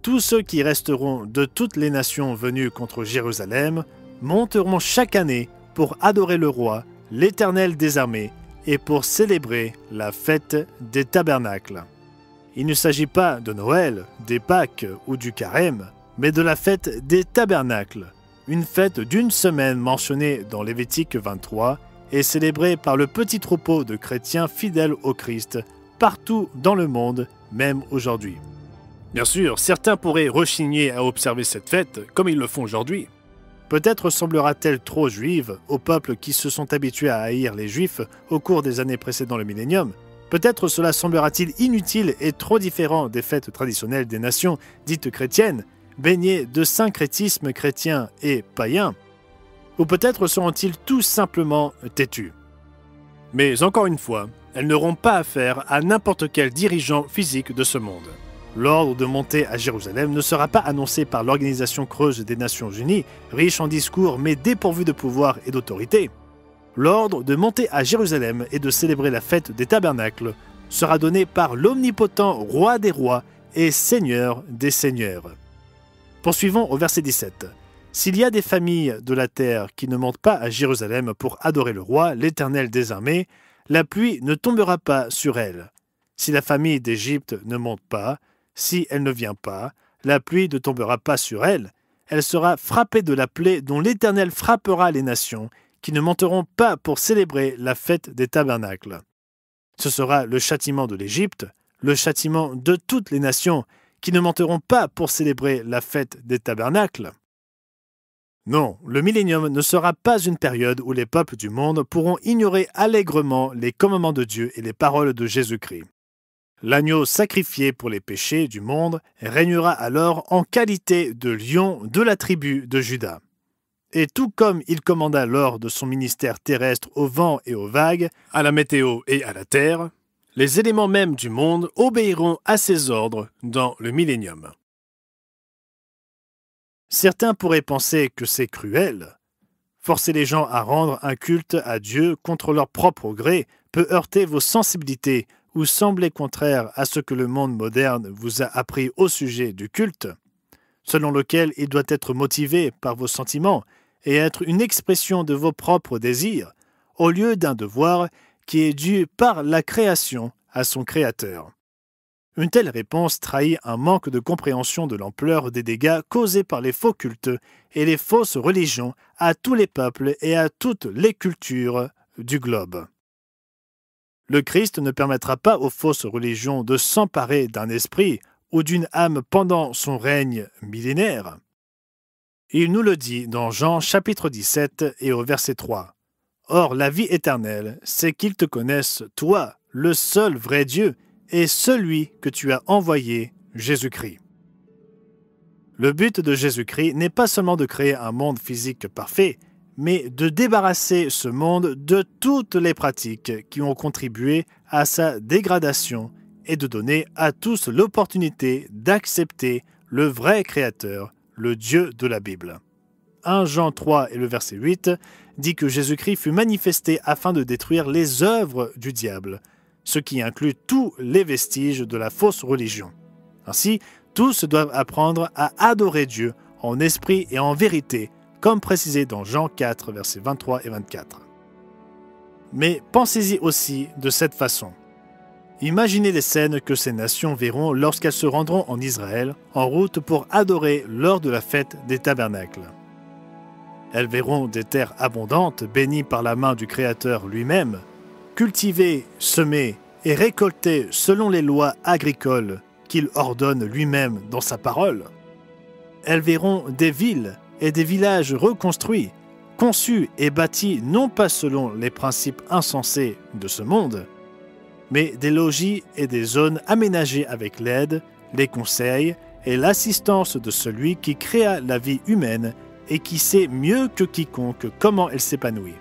Tous ceux qui resteront de toutes les nations venues contre Jérusalem monteront chaque année pour adorer le roi, l'Éternel des armées, et pour célébrer la fête des tabernacles. Il ne s'agit pas de Noël, des Pâques ou du Carême, mais de la fête des tabernacles, une fête d'une semaine mentionnée dans Lévitique 23 et célébrée par le petit troupeau de chrétiens fidèles au Christ partout dans le monde, même aujourd'hui. Bien sûr, certains pourraient rechigner à observer cette fête comme ils le font aujourd'hui. Peut-être semblera-t-elle trop juive aux peuples qui se sont habitués à haïr les Juifs au cours des années précédant le millénium. Peut-être cela semblera-t-il inutile et trop différent des fêtes traditionnelles des nations dites chrétiennes, baignées de syncrétisme chrétien et païen. Ou peut-être seront-ils tout simplement têtus. Mais encore une fois, elles n'auront pas affaire à n'importe quel dirigeant physique de ce monde. L'ordre de monter à Jérusalem ne sera pas annoncé par l'Organisation creuse des Nations Unies, riche en discours mais dépourvue de pouvoir et d'autorité. L'ordre de monter à Jérusalem et de célébrer la fête des tabernacles sera donné par l'omnipotent roi des rois et seigneur des seigneurs. Poursuivons au verset 17. S'il y a des familles de la terre qui ne montent pas à Jérusalem pour adorer le roi, l'Éternel des armées, la pluie ne tombera pas sur elles. Si la famille d'Égypte ne monte pas, si elle ne vient pas, la pluie ne tombera pas sur elle. Elle sera frappée de la plaie dont l'Éternel frappera les nations, qui ne monteront pas pour célébrer la fête des tabernacles. Ce sera le châtiment de l'Égypte, le châtiment de toutes les nations, qui ne monteront pas pour célébrer la fête des tabernacles. Non, le millénium ne sera pas une période où les peuples du monde pourront ignorer allègrement les commandements de Dieu et les paroles de Jésus-Christ. L'agneau sacrifié pour les péchés du monde régnera alors en qualité de lion de la tribu de Juda. Et tout comme il commanda lors de son ministère terrestre au vent et aux vagues, à la météo et à la terre, les éléments mêmes du monde obéiront à ses ordres dans le millénium. Certains pourraient penser que c'est cruel. Forcer les gens à rendre un culte à Dieu contre leur propre gré peut heurter vos sensibilités ou sembler contraire à ce que le monde moderne vous a appris au sujet du culte, selon lequel il doit être motivé par vos sentiments et être une expression de vos propres désirs, au lieu d'un devoir qui est dû par la création à son Créateur. Une telle réponse trahit un manque de compréhension de l'ampleur des dégâts causés par les faux cultes et les fausses religions à tous les peuples et à toutes les cultures du globe. Le Christ ne permettra pas aux fausses religions de s'emparer d'un esprit ou d'une âme pendant son règne millénaire. Il nous le dit dans Jean chapitre 17 et au verset 3. « Or la vie éternelle, c'est qu'ils te connaissent, toi, le seul vrai Dieu, et celui que tu as envoyé, Jésus-Christ. » Le but de Jésus-Christ n'est pas seulement de créer un monde physique parfait, mais de débarrasser ce monde de toutes les pratiques qui ont contribué à sa dégradation et de donner à tous l'opportunité d'accepter le vrai Créateur, le Dieu de la Bible. 1 Jean 3 et le verset 8 dit que Jésus-Christ fut manifesté afin de détruire les œuvres du diable, ce qui inclut tous les vestiges de la fausse religion. Ainsi, tous doivent apprendre à adorer Dieu en esprit et en vérité, comme précisé dans Jean 4, versets 23 et 24. Mais pensez-y aussi de cette façon. Imaginez les scènes que ces nations verront lorsqu'elles se rendront en Israël en route pour adorer lors de la fête des tabernacles. Elles verront des terres abondantes bénies par la main du Créateur lui-même, cultivées, semées et récoltées selon les lois agricoles qu'il ordonne lui-même dans sa parole. Elles verront des villes et des villages reconstruits, conçus et bâtis non pas selon les principes insensés de ce monde, mais des logis et des zones aménagées avec l'aide, les conseils et l'assistance de celui qui créa la vie humaine et qui sait mieux que quiconque comment elle s'épanouit.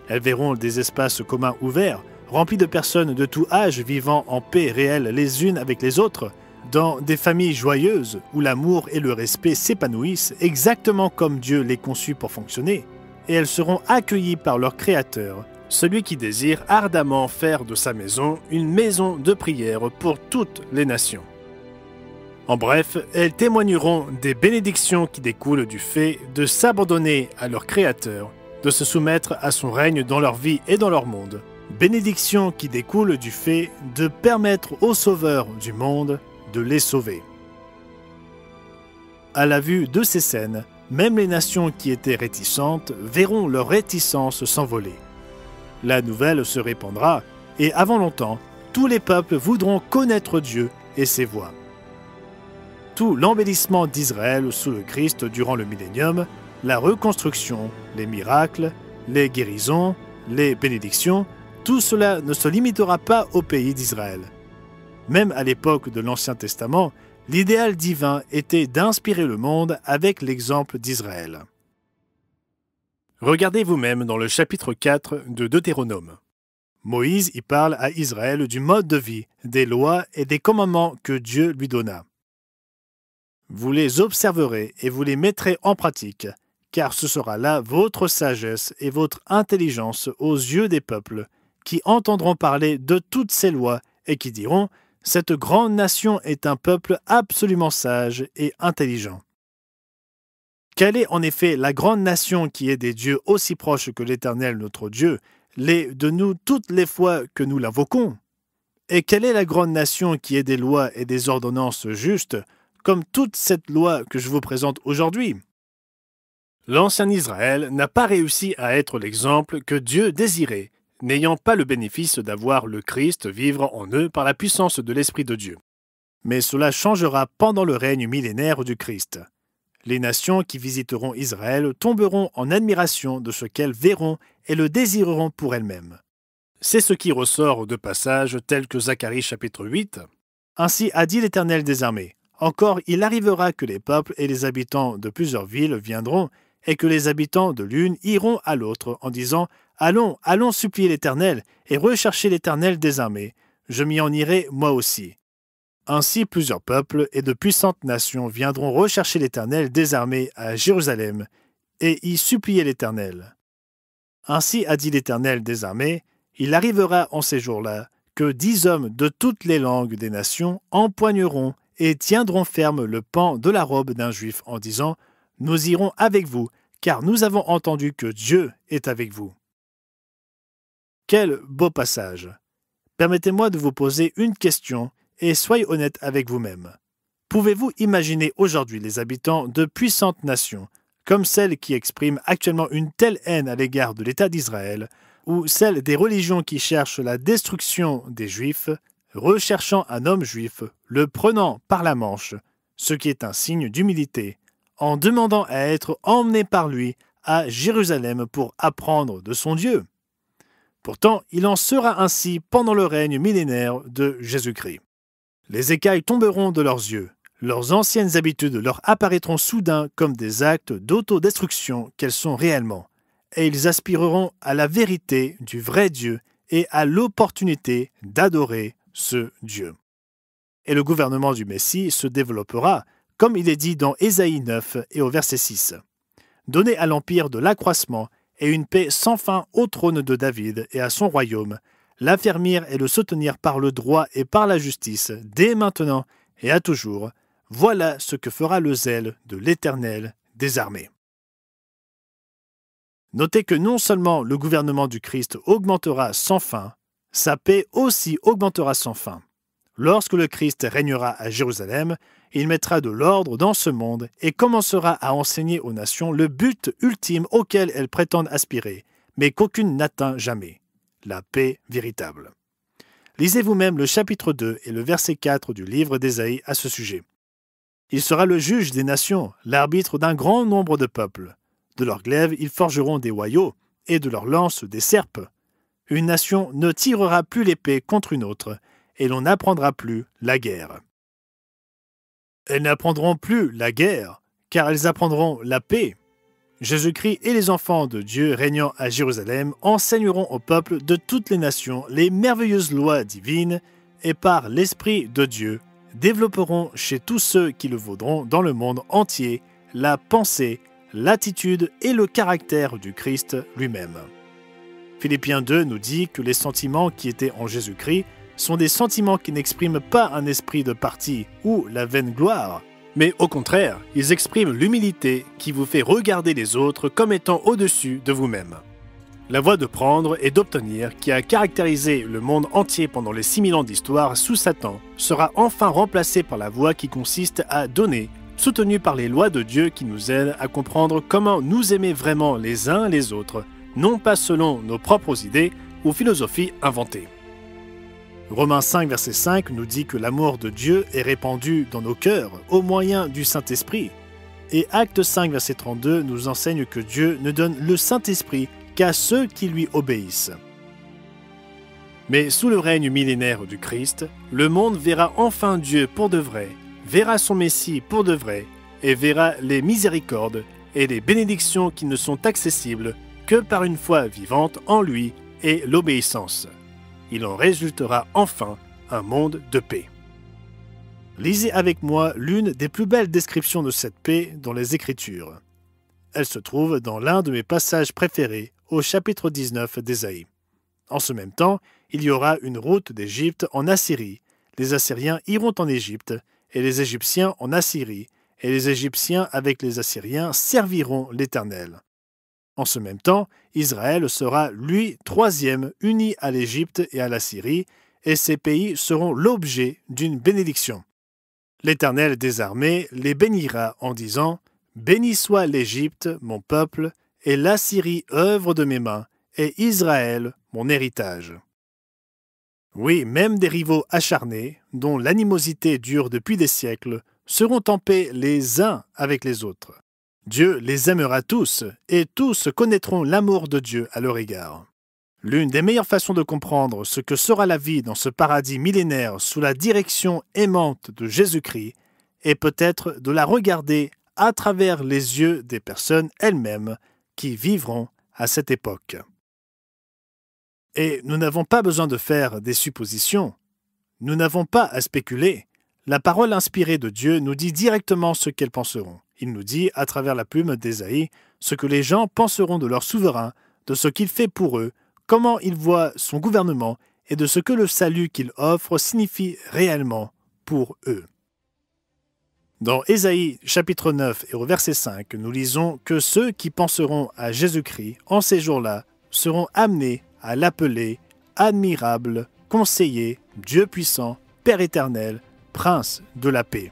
Elles verront des espaces communs ouverts, remplis de personnes de tout âge vivant en paix réelle les unes avec les autres, dans des familles joyeuses où l'amour et le respect s'épanouissent exactement comme Dieu les conçut pour fonctionner, et elles seront accueillies par leur Créateur, celui qui désire ardemment faire de sa maison une maison de prière pour toutes les nations. En bref, elles témoigneront des bénédictions qui découlent du fait de s'abandonner à leur Créateur, de se soumettre à son règne dans leur vie et dans leur monde, bénédictions qui découlent du fait de permettre au Sauveur du monde de les sauver. À la vue de ces scènes, même les nations qui étaient réticentes verront leur réticence s'envoler. La nouvelle se répandra, et avant longtemps, tous les peuples voudront connaître Dieu et ses voies. Tout l'embellissement d'Israël sous le Christ durant le millénium, la reconstruction, les miracles, les guérisons, les bénédictions, tout cela ne se limitera pas au pays d'Israël. Même à l'époque de l'Ancien Testament, l'idéal divin était d'inspirer le monde avec l'exemple d'Israël. Regardez vous-même dans le chapitre 4 de Deutéronome. Moïse y parle à Israël du mode de vie, des lois et des commandements que Dieu lui donna. Vous les observerez et vous les mettrez en pratique, car ce sera là votre sagesse et votre intelligence aux yeux des peuples, qui entendront parler de toutes ces lois et qui diront « Cette grande nation est un peuple absolument sage et intelligent. » Quelle est en effet la grande nation qui est des dieux aussi proches que l'Éternel notre Dieu, l'est de nous toutes les fois que nous l'invoquons? Et quelle est la grande nation qui est des lois et des ordonnances justes, comme toute cette loi que je vous présente aujourd'hui? L'ancien Israël n'a pas réussi à être l'exemple que Dieu désirait, n'ayant pas le bénéfice d'avoir le Christ vivre en eux par la puissance de l'Esprit de Dieu. Mais cela changera pendant le règne millénaire du Christ. Les nations qui visiteront Israël tomberont en admiration de ce qu'elles verront et le désireront pour elles-mêmes. C'est ce qui ressort de passages tels que Zacharie chapitre 8, Ainsi a dit l'Éternel des armées. Encore, il arrivera que les peuples et les habitants de plusieurs villes viendront, et que les habitants de l'une iront à l'autre en disant « Allons, allons supplier l'Éternel et rechercher l'Éternel des armées. Je m'y en irai moi aussi. » Ainsi plusieurs peuples et de puissantes nations viendront rechercher l'Éternel des armées à Jérusalem et y supplier l'Éternel. Ainsi a dit l'Éternel des armées, il arrivera en ces jours-là que 10 hommes de toutes les langues des nations empoigneront et tiendront ferme le pan de la robe d'un juif en disant « Nous irons avec vous, car nous avons entendu que Dieu est avec vous. » Quel beau passage! Permettez-moi de vous poser une question et soyez honnête avec vous-même. Pouvez-vous imaginer aujourd'hui les habitants de puissantes nations, comme celles qui expriment actuellement une telle haine à l'égard de l'État d'Israël, ou celles des religions qui cherchent la destruction des Juifs, recherchant un homme juif, le prenant par la manche, ce qui est un signe d'humilité, en demandant à être emmené par lui à Jérusalem pour apprendre de son Dieu? Pourtant, il en sera ainsi pendant le règne millénaire de Jésus-Christ. Les écailles tomberont de leurs yeux, leurs anciennes habitudes leur apparaîtront soudain comme des actes d'autodestruction qu'elles sont réellement, et ils aspireront à la vérité du vrai Dieu et à l'opportunité d'adorer ce Dieu. Et le gouvernement du Messie se développera, comme il est dit dans Ésaïe 9 et au verset 6. Donnez à l'empire de l'accroissement et une paix sans fin au trône de David et à son royaume, l'affermir et le soutenir par le droit et par la justice, dès maintenant et à toujours. Voilà ce que fera le zèle de l'Éternel des armées. Notez que non seulement le gouvernement du Christ augmentera sans fin, sa paix aussi augmentera sans fin. Lorsque le Christ régnera à Jérusalem, il mettra de l'ordre dans ce monde et commencera à enseigner aux nations le but ultime auquel elles prétendent aspirer, mais qu'aucune n'atteint jamais, la paix véritable. Lisez vous-même le chapitre 2 et le verset 4 du livre d'Ésaïe à ce sujet. Il sera le juge des nations, l'arbitre d'un grand nombre de peuples. De leurs glaives, ils forgeront des hoyaux, et de leurs lances des serpes. Une nation ne tirera plus l'épée contre une autre, et l'on n'apprendra plus la guerre. Elles n'apprendront plus la guerre, car elles apprendront la paix. Jésus-Christ et les enfants de Dieu régnant à Jérusalem enseigneront au peuple de toutes les nations les merveilleuses lois divines, et par l'Esprit de Dieu, développeront chez tous ceux qui le vaudront dans le monde entier la pensée, l'attitude et le caractère du Christ lui-même. Philippiens 2 nous dit que les sentiments qui étaient en Jésus-Christ sont des sentiments qui n'expriment pas un esprit de parti ou la vaine gloire, mais au contraire, ils expriment l'humilité qui vous fait regarder les autres comme étant au-dessus de vous-même. La voie de prendre et d'obtenir qui a caractérisé le monde entier pendant les 6000 ans d'histoire sous Satan sera enfin remplacée par la voie qui consiste à donner, soutenue par les lois de Dieu qui nous aident à comprendre comment nous aimer vraiment les uns les autres, non pas selon nos propres idées ou philosophies inventées. Romains 5, verset 5 nous dit que l'amour de Dieu est répandu dans nos cœurs au moyen du Saint-Esprit. Et Actes 5, verset 32 nous enseigne que Dieu ne donne le Saint-Esprit qu'à ceux qui lui obéissent. Mais sous le règne millénaire du Christ, le monde verra enfin Dieu pour de vrai, verra son Messie pour de vrai, et verra les miséricordes et les bénédictions qui ne sont accessibles que par une foi vivante en lui et l'obéissance. Il en résultera enfin un monde de paix. Lisez avec moi l'une des plus belles descriptions de cette paix dans les Écritures. Elle se trouve dans l'un de mes passages préférés, au chapitre 19 d'Ésaïe. En ce même temps, il y aura une route d'Égypte en Assyrie. Les Assyriens iront en Égypte, et les Égyptiens en Assyrie, et les Égyptiens avec les Assyriens serviront l'Éternel. En ce même temps, Israël sera, lui, troisième, uni à l'Égypte et à la Syrie, et ces pays seront l'objet d'une bénédiction. L'Éternel des armées les bénira en disant « Béni soit l'Égypte, mon peuple, et l'Assyrie, œuvre de mes mains, et Israël, mon héritage. » Oui, même des rivaux acharnés, dont l'animosité dure depuis des siècles, seront en paix les uns avec les autres. Dieu les aimera tous, et tous connaîtront l'amour de Dieu à leur égard. L'une des meilleures façons de comprendre ce que sera la vie dans ce paradis millénaire sous la direction aimante de Jésus-Christ est peut-être de la regarder à travers les yeux des personnes elles-mêmes qui vivront à cette époque. Et nous n'avons pas besoin de faire des suppositions. Nous n'avons pas à spéculer. La parole inspirée de Dieu nous dit directement ce qu'elles penseront. Il nous dit, à travers la plume d'Ésaïe, ce que les gens penseront de leur souverain, de ce qu'il fait pour eux, comment ils voient son gouvernement et de ce que le salut qu'il offre signifie réellement pour eux. Dans Ésaïe chapitre 9 et au verset 5, nous lisons que ceux qui penseront à Jésus-Christ en ces jours-là seront amenés à l'appeler admirable, conseiller, Dieu puissant, Père éternel, Prince de la paix.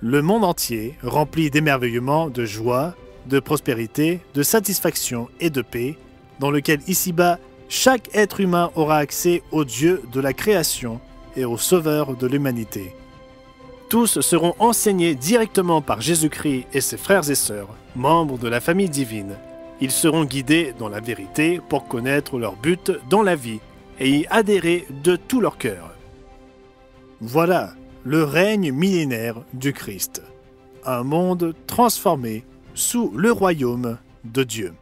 Le monde entier, rempli d'émerveillement, de joie, de prospérité, de satisfaction et de paix, dans lequel ici-bas, chaque être humain aura accès au Dieu de la création et au Sauveur de l'humanité. Tous seront enseignés directement par Jésus-Christ et ses frères et sœurs, membres de la famille divine. Ils seront guidés dans la vérité pour connaître leur but dans la vie et y adhérer de tout leur cœur. Voilà le règne millénaire du Christ, un monde transformé sous le royaume de Dieu.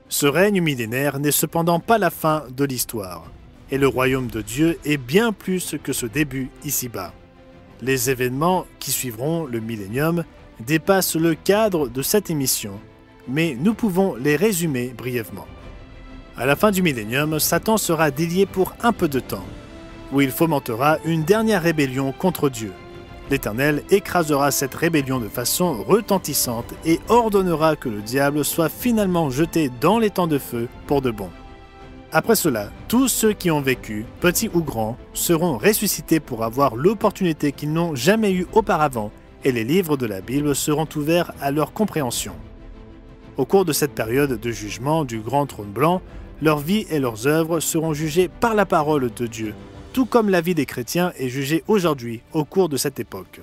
Ce règne millénaire n'est cependant pas la fin de l'histoire, et le royaume de Dieu est bien plus que ce début ici-bas. Les événements qui suivront le millénium dépassent le cadre de cette émission, mais nous pouvons les résumer brièvement. À la fin du millénium, Satan sera délié pour un peu de temps, où il fomentera une dernière rébellion contre Dieu. L'Éternel écrasera cette rébellion de façon retentissante et ordonnera que le diable soit finalement jeté dans les temps de feu pour de bon. Après cela, tous ceux qui ont vécu, petits ou grands, seront ressuscités pour avoir l'opportunité qu'ils n'ont jamais eue auparavant et les livres de la Bible seront ouverts à leur compréhension. Au cours de cette période de jugement du grand trône blanc, leur vie et leurs œuvres seront jugées par la parole de Dieu, tout comme la vie des chrétiens est jugée aujourd'hui au cours de cette époque.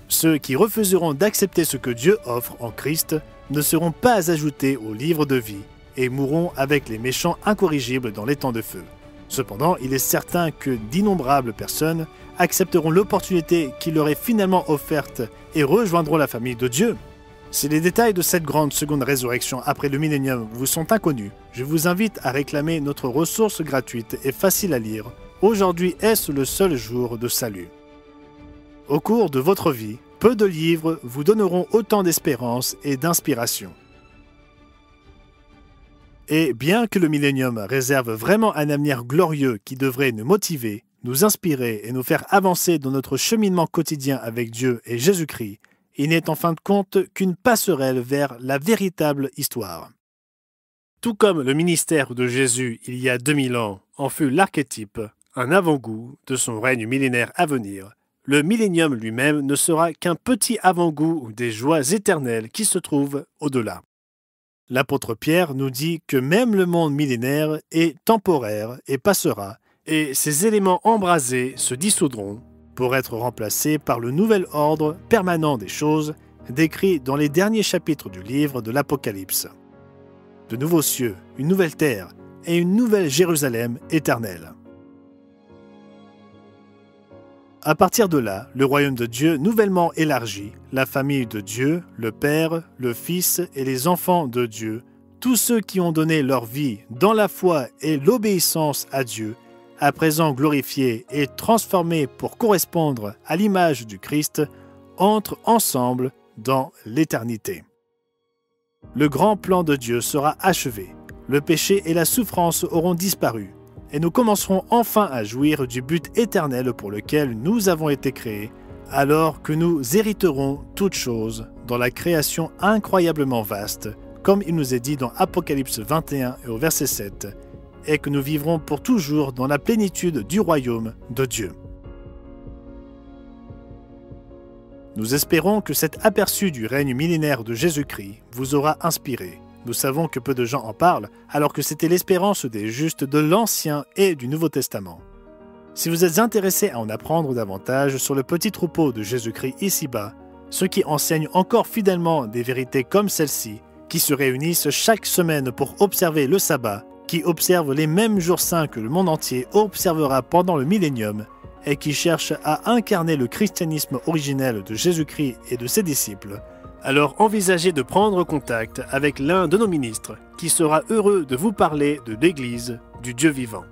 Ceux qui refuseront d'accepter ce que Dieu offre en Christ ne seront pas ajoutés au livre de vie et mourront avec les méchants incorrigibles dans les temps de feu. Cependant, il est certain que d'innombrables personnes accepteront l'opportunité qui leur est finalement offerte et rejoindront la famille de Dieu. Si les détails de cette grande seconde résurrection après le millénium vous sont inconnus, je vous invite à réclamer notre ressource gratuite et facile à lire. Aujourd'hui est-ce le seul jour de salut. Au cours de votre vie, peu de livres vous donneront autant d'espérance et d'inspiration. Et bien que le millénium réserve vraiment un avenir glorieux qui devrait nous motiver, nous inspirer et nous faire avancer dans notre cheminement quotidien avec Dieu et Jésus-Christ, il n'est en fin de compte qu'une passerelle vers la véritable histoire. Tout comme le ministère de Jésus il y a 2000 ans en fut l'archétype, un avant-goût de son règne millénaire à venir, le millénium lui-même ne sera qu'un petit avant-goût des joies éternelles qui se trouvent au-delà. L'apôtre Pierre nous dit que même le monde millénaire est temporaire et passera, et ces éléments embrasés se dissoudront pour être remplacés par le nouvel ordre permanent des choses décrit dans les derniers chapitres du livre de l'Apocalypse. De nouveaux cieux, une nouvelle terre et une nouvelle Jérusalem éternelle. À partir de là, le royaume de Dieu nouvellement élargi, la famille de Dieu, le Père, le Fils et les enfants de Dieu, tous ceux qui ont donné leur vie dans la foi et l'obéissance à Dieu, à présent glorifiés et transformés pour correspondre à l'image du Christ, entrent ensemble dans l'éternité. Le grand plan de Dieu sera achevé, le péché et la souffrance auront disparu, et nous commencerons enfin à jouir du but éternel pour lequel nous avons été créés, alors que nous hériterons toutes choses dans la création incroyablement vaste, comme il nous est dit dans Apocalypse 21 et au verset 7, et que nous vivrons pour toujours dans la plénitude du royaume de Dieu. Nous espérons que cet aperçu du règne millénaire de Jésus-Christ vous aura inspiré. Nous savons que peu de gens en parlent, alors que c'était l'espérance des justes de l'Ancien et du Nouveau Testament. Si vous êtes intéressé à en apprendre davantage sur le petit troupeau de Jésus-Christ ici-bas, ceux qui enseignent encore fidèlement des vérités comme celle-ci, qui se réunissent chaque semaine pour observer le sabbat, qui observent les mêmes jours saints que le monde entier observera pendant le millénium, et qui cherchent à incarner le christianisme originel de Jésus-Christ et de ses disciples, alors envisagez de prendre contact avec l'un de nos ministres qui sera heureux de vous parler de l'Église du Dieu vivant.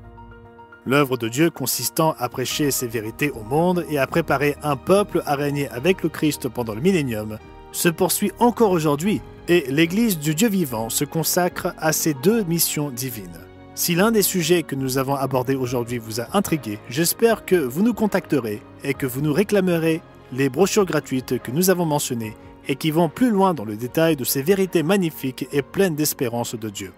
L'œuvre de Dieu consistant à prêcher ces vérités au monde et à préparer un peuple à régner avec le Christ pendant le millénium se poursuit encore aujourd'hui et l'Église du Dieu vivant se consacre à ces deux missions divines. Si l'un des sujets que nous avons abordés aujourd'hui vous a intrigué, j'espère que vous nous contacterez et que vous nous réclamerez les brochures gratuites que nous avons mentionnées et qui vont plus loin dans le détail de ces vérités magnifiques et pleines d'espérance de Dieu.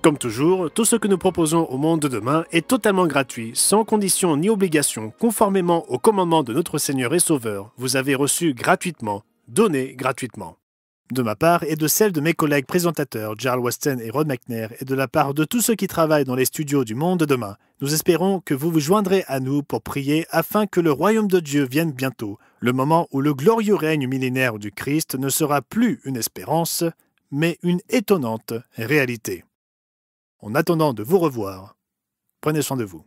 Comme toujours, tout ce que nous proposons au monde de demain est totalement gratuit, sans condition ni obligation, conformément au commandement de notre Seigneur et Sauveur. Vous avez reçu gratuitement, donné gratuitement. De ma part et de celle de mes collègues présentateurs, Jarl Weston et Rod McNair, et de la part de tous ceux qui travaillent dans les studios du monde de demain, nous espérons que vous vous joindrez à nous pour prier afin que le royaume de Dieu vienne bientôt, le moment où le glorieux règne millénaire du Christ ne sera plus une espérance, mais une étonnante réalité. En attendant de vous revoir, prenez soin de vous.